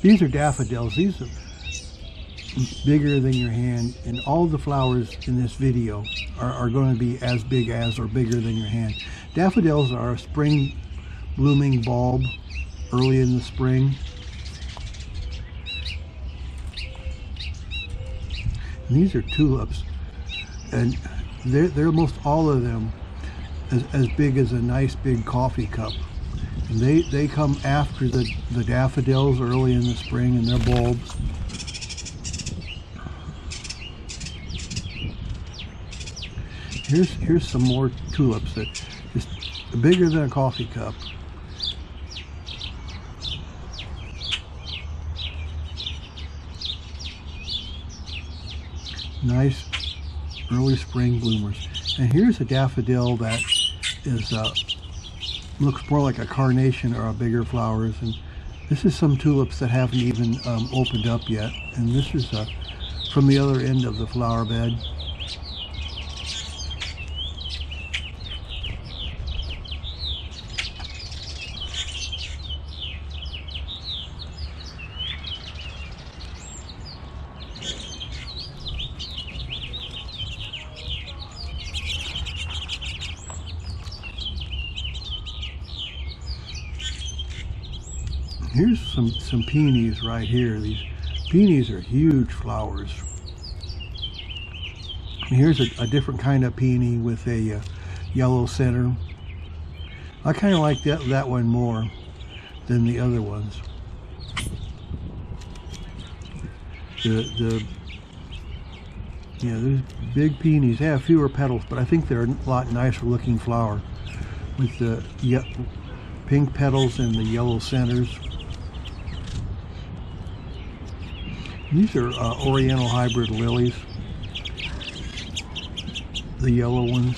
These are daffodils. These are bigger than your hand, and all the flowers in this video are going to be as big as or bigger than your hand. Daffodils are a spring blooming bulb early in the spring. And these are tulips, and they're most all of them as big as a nice big coffee cup. And they come after the daffodils early in the spring, and they're bulbs. Here's some more tulips that just bigger than a coffee cup. Nice early spring bloomers. And here's a daffodil that is looks more like a carnation or a bigger flowers. And this is some tulips that haven't even opened up yet. And this is from the other end of the flower bed. Here's some peonies right here. These peonies are huge flowers. And here's a different kind of peony with a yellow center. I kind of like that one more than the other ones. These big peonies have fewer petals, but I think they're a lot nicer looking flower with the pink petals and the yellow centers. These are Oriental hybrid lilies, the yellow ones.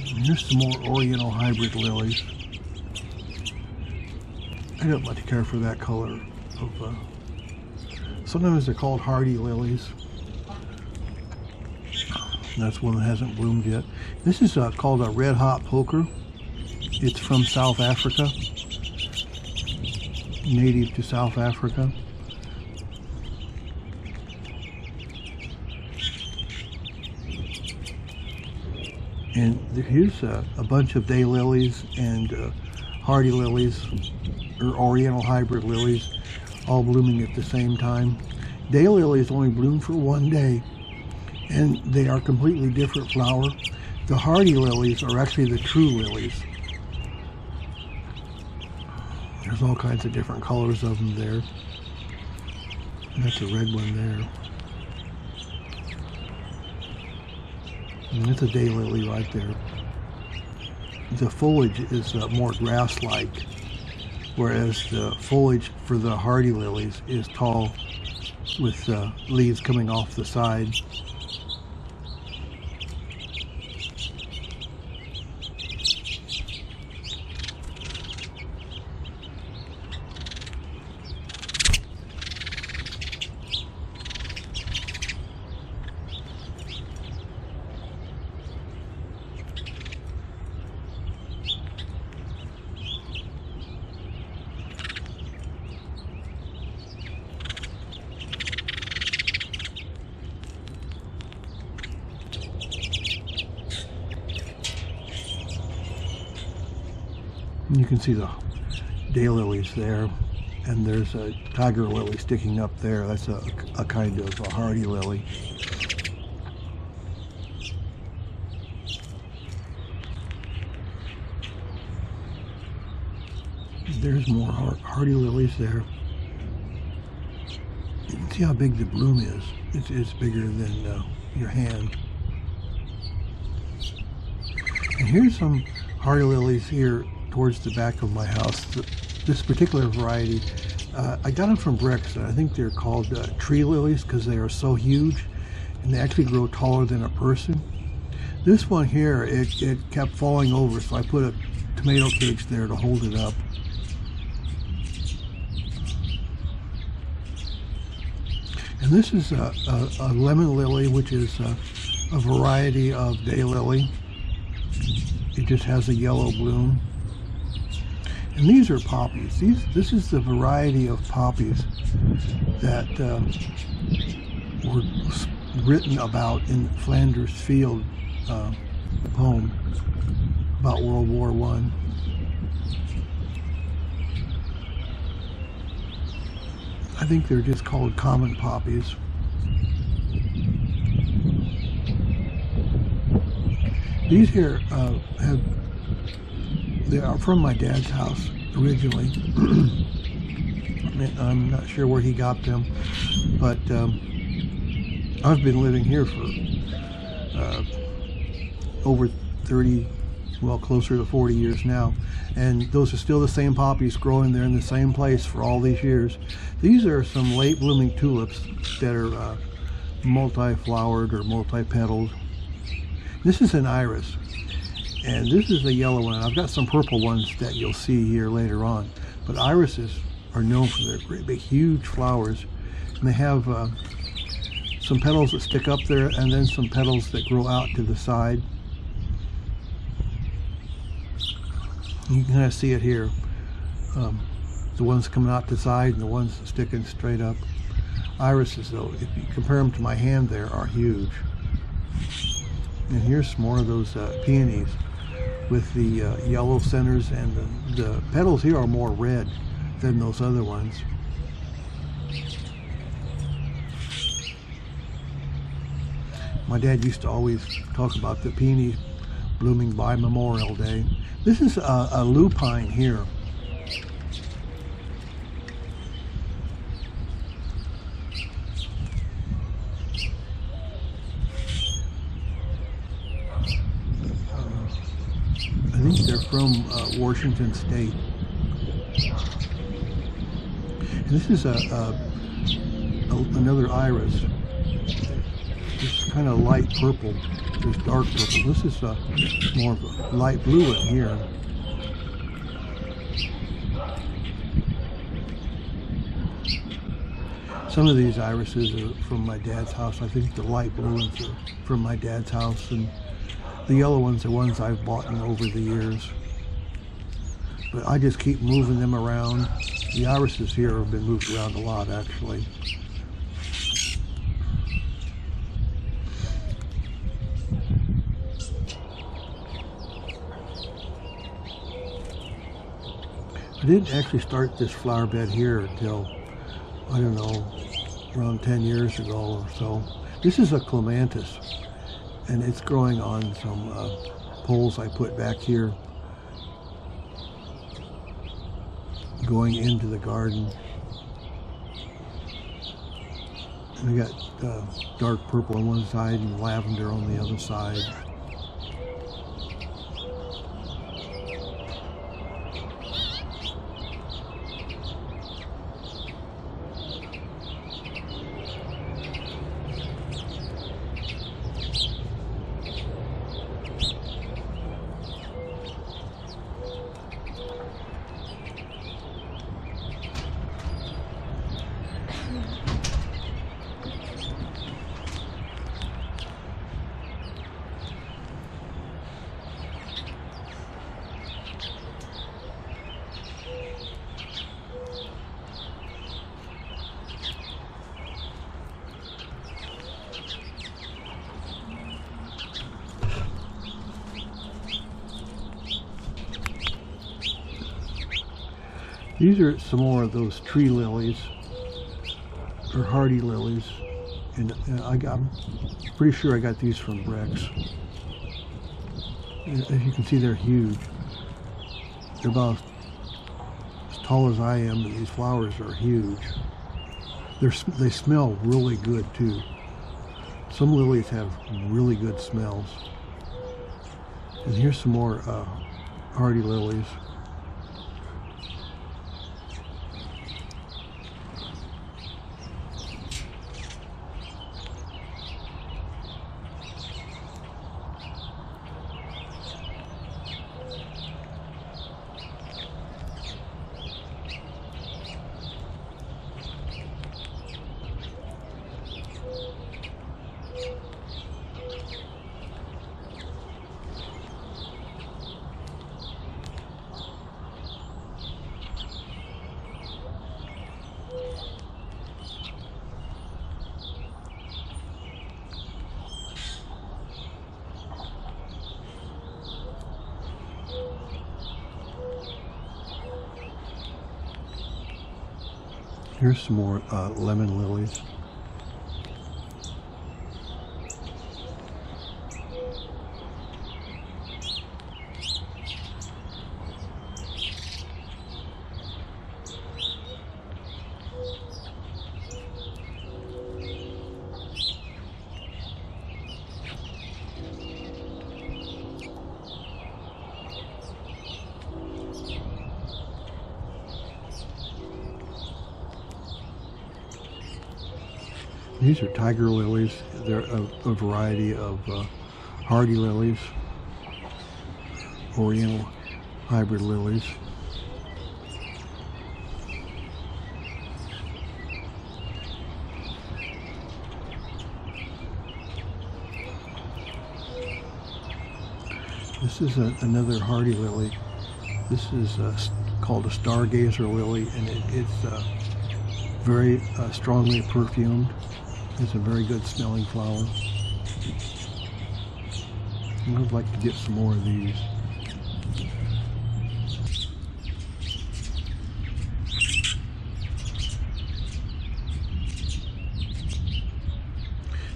And here's some more Oriental hybrid lilies. I don't much care for that color. Sometimes they're called hardy lilies. That's one that hasn't bloomed yet. This is called a red hot poker. It's from South Africa, native to South Africa. And here's a bunch of daylilies and hardy lilies, or Oriental hybrid lilies, all blooming at the same time. Daylilies only bloom for one day, and they are completely different flower. The hardy lilies are actually the true lilies. There's all kinds of different colors of them there. And that's a red one there. And that's a daylily right there. The foliage is more grass-like, whereas the foliage for the hardy lilies is tall with leaves coming off the side. You can see the daylilies there, and there's a tiger lily sticking up there. That's a kind of a hardy lily. There's more hardy lilies there. You can see how big the bloom is. It's bigger than your hand. And here's some hardy lilies here towards the back of my house. This particular variety, I got them from bricks, and I think they're called tree lilies because they are so huge, and they actually grow taller than a person. This one here, it kept falling over, so I put a tomato cage there to hold it up. And this is a lemon lily, which is a variety of daylily. It just has a yellow bloom. And these are poppies. This is the variety of poppies that were written about in Flanders Field poem about World War I. I think they're just called common poppies. These here they are from my dad's house originally. I'm not sure where he got them, but I've been living here for over 30, well, closer to 40 years now, and those are still the same poppies growing there in the same place for all these years. These are some late blooming tulips that are multi-flowered or multi-petaled. This is an iris, and this is a yellow one. I've got some purple ones that you'll see here later on, but irises are known for their great big huge flowers, and they have some petals that stick up there and then some petals that grow out to the side. You can kind of see it here, the ones coming out the side and the ones sticking straight up. Irises, though, if you compare them to my hand there, are huge. And here's some more of those peonies with the yellow centers, and the petals here are more red than those other ones. My dad used to always talk about the peonies blooming by Memorial Day. This is a lupine here. I think they're from Washington State. And this is another iris. It's kind of light purple. There's dark purple. This is more of a light blue in here. Some of these irises are from my dad's house. I think the light blue ones are from my dad's house, and the yellow ones are ones I've bought over the years. But I just keep moving them around. The irises here have been moved around a lot, actually. I didn't actually start this flower bed here until, I don't know, around 10 years ago or so. This is a Clematis, and it's growing on some poles I put back here going into the garden. And I got dark purple on one side and lavender on the other side. These are some more of those tree lilies, or hardy lilies, and I'm pretty sure I got these from Breck's. As you can see, they're huge. They're about as tall as I am, and these flowers are huge. They smell really good too. Some lilies have really good smells. And here's some more hardy lilies. Here's some more lemon lilies. These are tiger lilies. They're a variety of hardy lilies, Oriental hybrid lilies. This is another hardy lily. This is called a Stargazer lily, and it's very strongly perfumed. It's a very good smelling flower. I would like to get some more of these.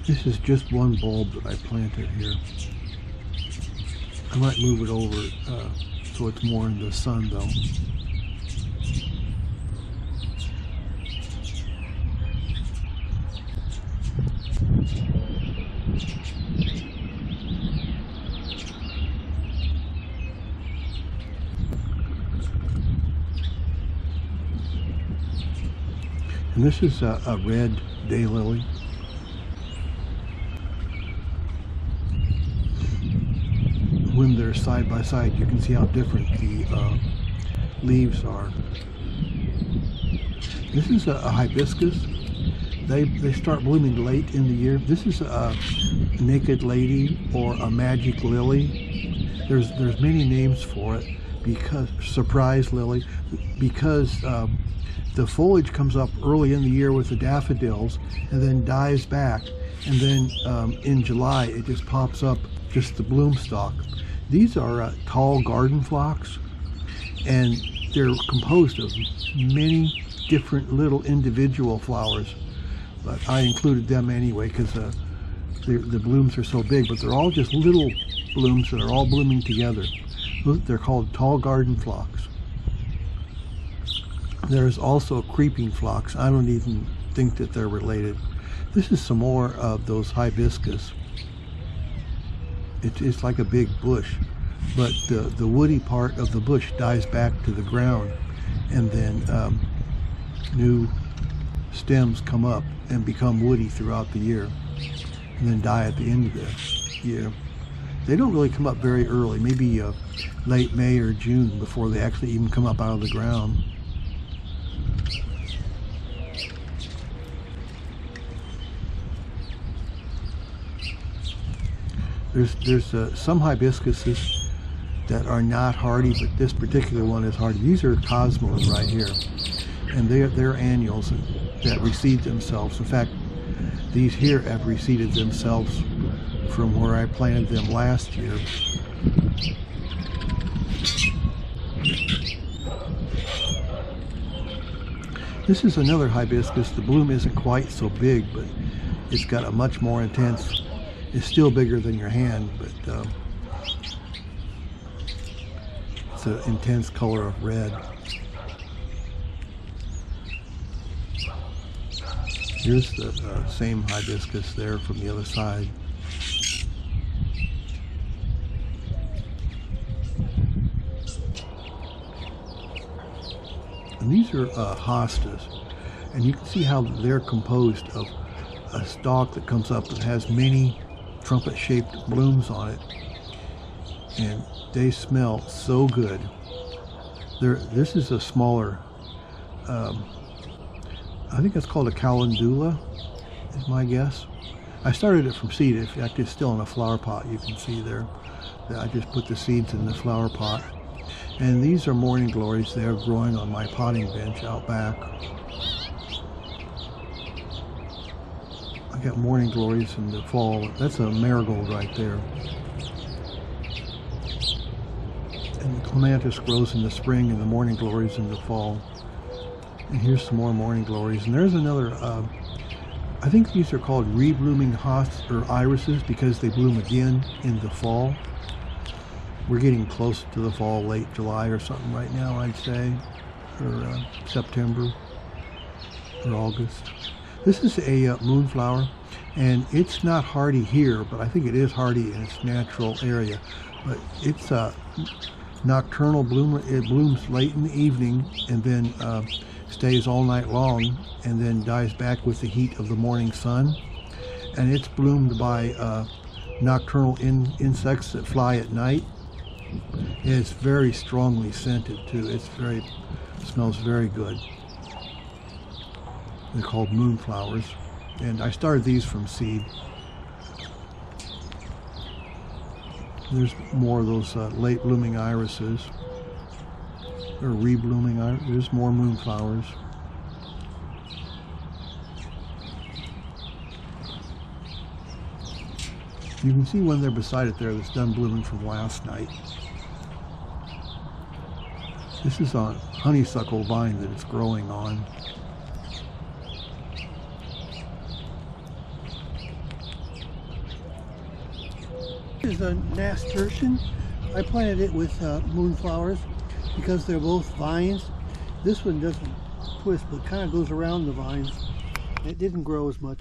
This is just one bulb that I planted here. I might move it over so it's more in the sun though. And this is a red daylily. When they're side by side, you can see how different the leaves are. This is a hibiscus. They start blooming late in the year. This is a naked lady or a magic lily. There's many names for it, because surprise lily, because the foliage comes up early in the year with the daffodils and then dies back, and then in July it just pops up, just the bloom stalk. These are tall garden phlox, and they're composed of many different little individual flowers, but I included them anyway because the blooms are so big, but they're all just little blooms that are all blooming together. They're called tall garden phlox. There's also creeping phlox. I don't even think that they're related. This is some more of those hibiscus. It's like a big bush, but the woody part of the bush dies back to the ground, and then new stems come up and become woody throughout the year, and then die at the end of the year. They don't really come up very early, maybe late May or June before they actually even come up out of the ground. There's some hibiscuses that are not hardy, but this particular one is hardy. These are cosmos right here, and they're annuals that reseed themselves. In fact, these here have reseeded themselves from where I planted them last year. This is another hibiscus. The bloom isn't quite so big, but it's got a much more intense. It's still bigger than your hand, but it's an intense color of red. Here's the same hibiscus there from the other side. And these are hostas, and you can see how they're composed of a stalk that comes up that has many trumpet-shaped blooms on it, and they smell so good. This is a smaller, I think it's called a calendula, is my guess. I started it from seed. In fact, it's still in a flower pot. You can see there that I just put the seeds in the flower pot. And these are morning glories. They are growing on my potting bench out back. I got morning glories in the fall. That's a marigold right there. And the clematis grows in the spring and the morning glories in the fall. And here's some more morning glories. And there's another, I think these are called reblooming hostas or irises because they bloom again in the fall. We're getting close to the fall, late July or something right now, I'd say, or September or August. This is a moonflower, and it's not hardy here, but I think it is hardy in its natural area. But it's a nocturnal bloom. It blooms late in the evening and then stays all night long and then dies back with the heat of the morning sun. And it's bloomed by nocturnal insects that fly at night. It's very strongly scented too. It smells very good. They're called moonflowers, and I started these from seed. There's more of those late blooming irises, or reblooming irises. There's more moonflowers. You can see one there beside it there that's done blooming from last night. This is a honeysuckle vine that it's growing on. This is a nasturtium. I planted it with moonflowers because they're both vines. This one doesn't twist, but kind of goes around the vines. It didn't grow as much.